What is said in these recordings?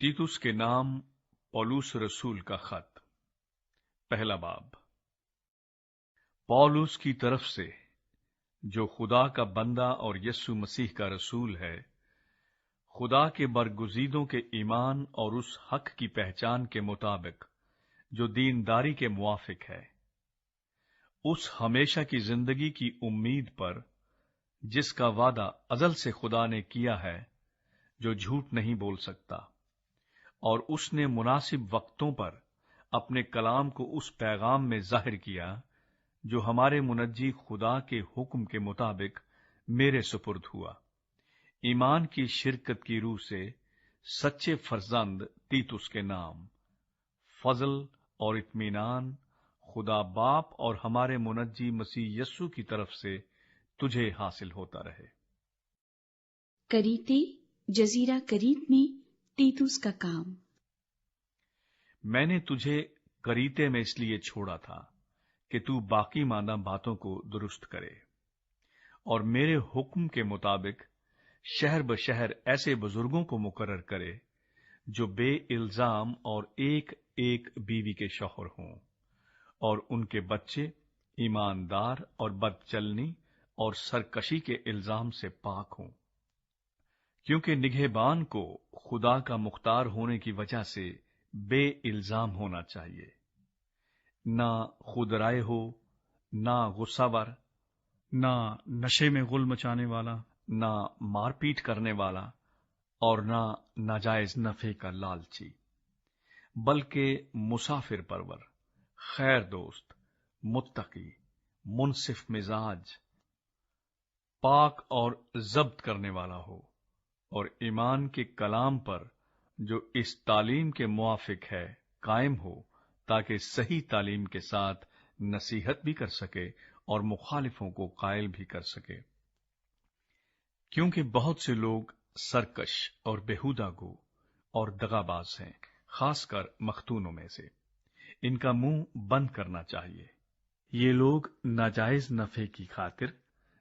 तीतुस के नाम पौलुस रसूल का खत। पहला बाब। पौलुस की तरफ से, जो खुदा का बंदा और यीशु मसीह का रसूल है, खुदा के बरगुज़ीदों के ईमान और उस हक की पहचान के मुताबिक जो दीनदारी के मुआफिक है, उस हमेशा की जिंदगी की उम्मीद पर जिसका वादा अज़ल से खुदा ने किया है, जो झूठ नहीं बोल सकता, और उसने मुनासिब वक्तों पर अपने कलाम को उस पैगाम में जाहिर किया जो हमारे मुनज्जी खुदा के हुक्म के मुताबिक मेरे सुपुर्द हुआ। ईमान की शिरकत की रूह से सच्चे फर्जंद तीतुस के नाम, फजल और इत्मीनान खुदा बाप और हमारे मुनज्जी मसीह यस्सु की तरफ से तुझे हासिल होता रहे। करीते जजीरा करीत में तीतुस का काम। मैंने तुझे करीते में इसलिए छोड़ा था कि तू बाकी माना बातों को दुरुस्त करे और मेरे हुक्म के मुताबिक शहर बशहर ऐसे बुजुर्गों को मुकर्रर करे जो बे इल्जाम और एक एक बीवी के शौहर हों, और उनके बच्चे ईमानदार और बदचलनी और सरकशी के इल्जाम से पाक हों, क्योंकि निगहबान को खुदा का मुख्तार होने की वजह से बे इल्जाम होना चाहिए, ना खुदराए हो, ना गुस्सावर, ना नशे में गुल मचाने वाला, ना मारपीट करने वाला, और ना नाजायज नफे का लालची, बल्कि मुसाफिर परवर, खैर दोस्त, मुत्तकी, मुनसिफ मिजाज, पाक और जब्त करने वाला हो, और ईमान के कलाम पर जो इस तालीम के मुआफिक है कायम हो, ताकि सही तालीम के साथ नसीहत भी कर सके और मुखालिफों को कायल भी कर सके। क्योंकि बहुत से लोग सरकश और बेहुदा गो और दगाबाज हैं, खासकर मखतूनों में से। इनका मुंह बंद करना चाहिए। ये लोग नाजायज नफे की खातिर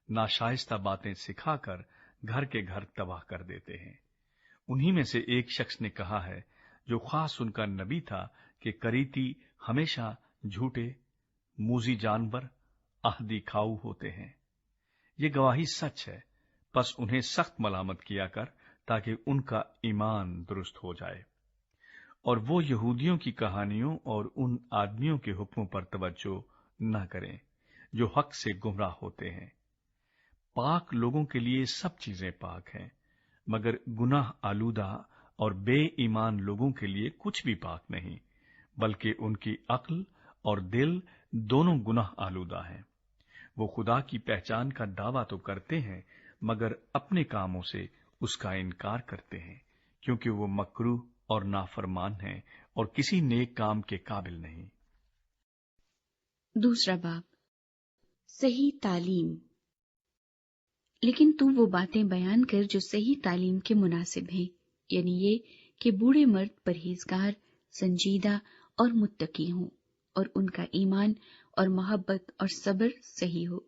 नाशाइस्ता बातें सिखाकर घर के घर तबाह कर देते हैं। उन्हीं में से एक शख्स ने कहा है, जो खास उनका नबी था, कि करीती हमेशा झूठे, मूजी जानवर, आहदी खाऊ होते हैं। ये गवाही सच है, बस उन्हें सख्त मलामत किया कर, ताकि उनका ईमान दुरुस्त हो जाए और वो यहूदियों की कहानियों और उन आदमियों के हुक्मों पर तवज्जो न करें जो हक से गुमराह होते हैं। पाक लोगों के लिए सब चीजें पाक हैं, मगर गुनाह आलूदा और बे ईमान लोगों के लिए कुछ भी पाक नहीं, बल्कि उनकी अक्ल और दिल दोनों गुनाह आलूदा हैं। वो खुदा की पहचान का दावा तो करते हैं, मगर अपने कामों से उसका इनकार करते हैं, क्योंकि वो मकरूह और नाफरमान हैं और किसी नेक काम के काबिल नहीं। दूसरा बाब। सही तालीम। लेकिन तू वो बातें बयान कर जो सही तालीम के मुनासिब हैं, यानी ये कि बूढ़े मर्द परहेजगार, संजीदा और मुत्तकी हों, और उनका ईमान और मोहब्बत और सब्र सही हो।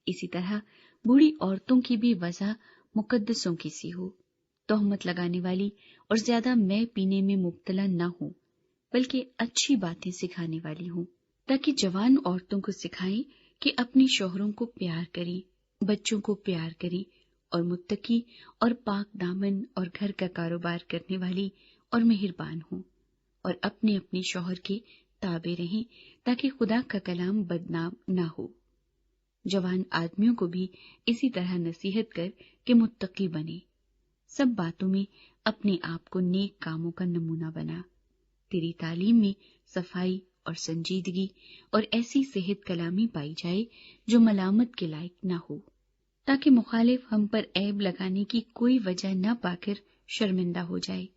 इसी तरह बूढ़ी औरतों की भी वजह मुकद्दसों की सी हो, तोहमत लगाने वाली और ज्यादा मैं पीने में मुब्तला न हो, बल्कि अच्छी बातें सिखाने वाली हों, ताकि जवान औरतों को सिखाएं कि अपने शौहरों को प्यार करें, बच्चों को प्यार करें, और मुत्तकी और पाक दामन और घर का कारोबार करने वाली और मेहरबान हों, और अपने अपने शौहर के ताबे रहें, ताकि खुदा का कलाम बदनाम न हो। जवान आदमियों को भी इसी तरह नसीहत कर कि मुत्तकी बने। सब बातों में अपने आप को नेक कामों का नमूना बना। तेरी तालीम में सफाई और संजीदगी और ऐसी सेहत कलामी पाई जाए जो मलामत के लायक न हो, ताकि मुखालिफ हम पर ऐब लगाने की कोई वजह न पाकर शर्मिंदा हो जाए।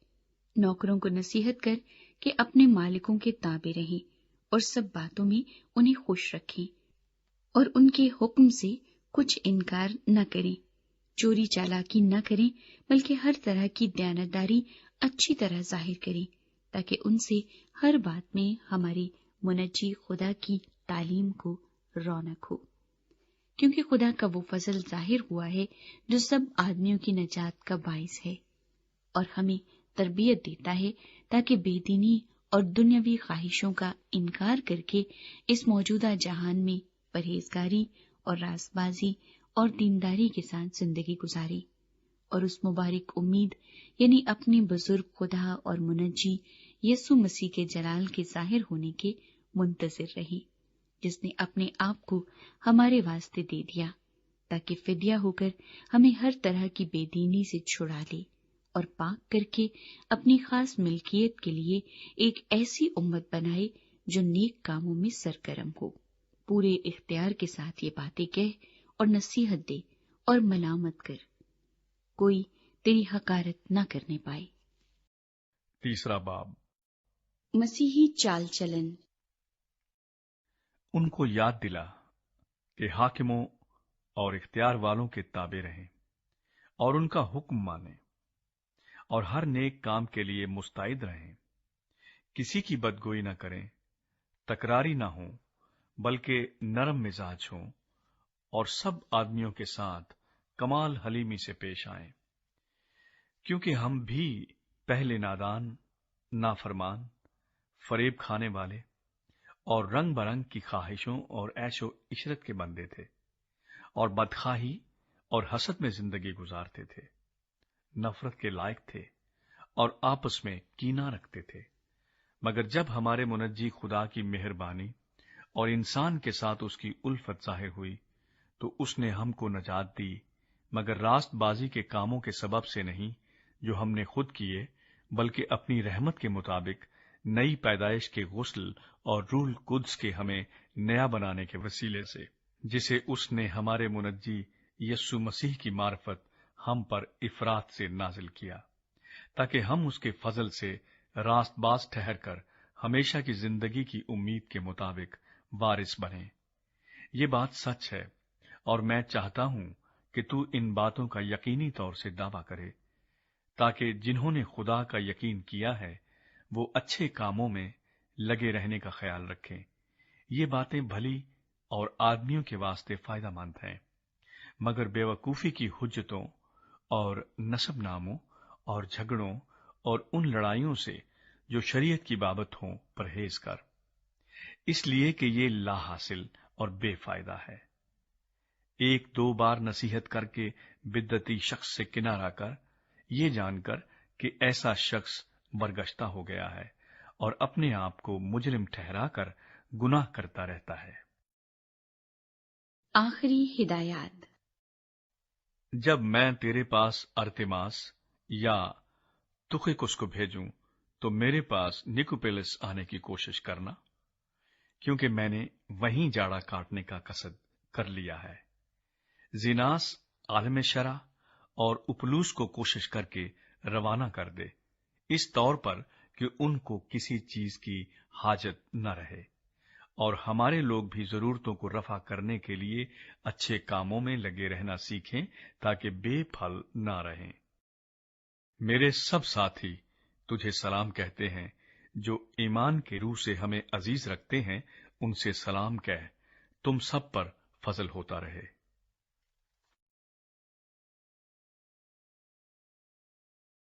नौकरों को नसीहत कर कि अपने मालिकों के ताबे रहें और सब बातों में उन्हें खुश रखें, और उनके हुक्म से कुछ इनकार न करें, चोरी चालाकी न करें, बल्कि हर तरह की दयानतदारी अच्छी तरह जाहिर करें, ताकि उनसे हर बात में हमारी मुनज्जी खुदा की तालीम को रौनक हो। क्योंकि खुदा का वो फजल जाहिर हुआ है जो सब आदमियों की नजात का बाइस है, और हमें تربیت دیتا ہے تاکہ بے دینی اور دنیاوی خواہشوں کا انکار کر کے اس موجودہ جہان میں پرہیزگاری اور راست بازی اور دینداری کے ساتھ زندگی گزارے، اور اس مبارک امید یعنی اپنے بزرگ خدا اور منجی یسوع مسیح کے جلال کے ظاہر ہونے کے منتظر رہے، جس نے اپنے آپ کو ہمارے واسطے دے دیا تاکہ فدیہ ہو کر ہمیں ہر طرح کی بے دینی سے چھڑا لے اور پاک کر کے اپنی خاص ملکیت کے لیے ایک ایسی امت بنائے جو نیک کاموں میں سرگرم ہو، پورے اختیار کے ساتھ یہ باتیں کہہ اور نصیحت دے اور ملامت کر، کوئی تیری حقارت نہ کرنے پائے۔ تیسرا باب، مسیحی چال چلن۔ ان کو یاد دلا کہ حاکموں اور اختیار والوں کے تابع رہیں اور ان کا حکم مانیں اور ہر نیک کام کے لیے مستعد رہیں، کسی کی بدگوئی نہ کریں، تکراری نہ ہوں بلکہ نرم مزاج ہوں اور سب آدمیوں کے ساتھ کمال حلیمی سے پیش آئیں، کیونکہ ہم بھی پہلے نادان، نافرمان، فریب کھانے والے اور رنگ برنگ کی خواہشوں اور عیش و عشرت کے بندے تھے، اور بدخواہی اور حسد میں زندگی گزارتے تھے، نفرت کے لائق تھے اور آپس میں کینہ رکھتے تھے۔ مگر جب ہمارے منجی خدا کی مہربانی اور انسان کے ساتھ اس کی الفت ظاہر ہوئی تو اس نے ہم کو نجات دی، مگر راست بازی کے کاموں کے سبب سے نہیں جو ہم نے خود کیے، بلکہ اپنی رحمت کے مطابق نئی پیدائش کے غسل اور روح القدس کے ہمیں نیا بنانے کے وسیلے سے، جسے اس نے ہمارے منجی یسوع مسیح کی معرفت ہم پر افراط سے نازل کیا، تاکہ ہم اس کے فضل سے راست باز ٹھہر کر ہمیشہ کی زندگی کی امید کے مطابق وارث بنیں۔ یہ بات سچ ہے، اور میں چاہتا ہوں کہ تو ان باتوں کا یقینی طور سے دعویٰ کرے، تاکہ جنہوں نے خدا کا یقین کیا ہے وہ اچھے کاموں میں لگے رہنے کا خیال رکھیں۔ یہ باتیں بھلی اور آدمیوں کے واسطے فائدہ مند ہیں، مگر بیوقوفی کی حجتوں اور نسب ناموں اور جھگڑوں اور ان لڑائیوں سے جو شریعت کی بابت ہوں پرہیز کر، اس لیے کہ یہ لا حاصل اور بے فائدہ ہے۔ ایک دو بار نصیحت کر کے بدعتی شخص سے کنارہ کر، یہ جان کر کہ ایسا شخص برگشتہ ہو گیا ہے اور اپنے آپ کو مجرم ٹھہرا کر گناہ کرتا رہتا ہے۔ آخری ہدایات۔ جب میں تیرے پاس ارتماس یا تخیکس کو بھیجوں تو میرے پاس نکوپلس آنے کی کوشش کرنا، کیونکہ میں نے وہیں جاڑا کاٹنے کا قصد کر لیا ہے۔ زیناس عالم شرع اور اپلوس کو کوشش کر کے روانہ کر دے، اس طور پر کہ ان کو کسی چیز کی حاجت نہ رہے، اور ہمارے لوگ بھی ضرورتوں کو رفع کرنے کے لیے اچھے کاموں میں لگے رہنا سیکھیں تاکہ بے پھل نہ رہیں۔ میرے سب ساتھی تجھے سلام کہتے ہیں، جو ایمان کے روح سے ہمیں عزیز رکھتے ہیں، ان سے سلام کہہ، تم سب پر فضل ہوتا رہے۔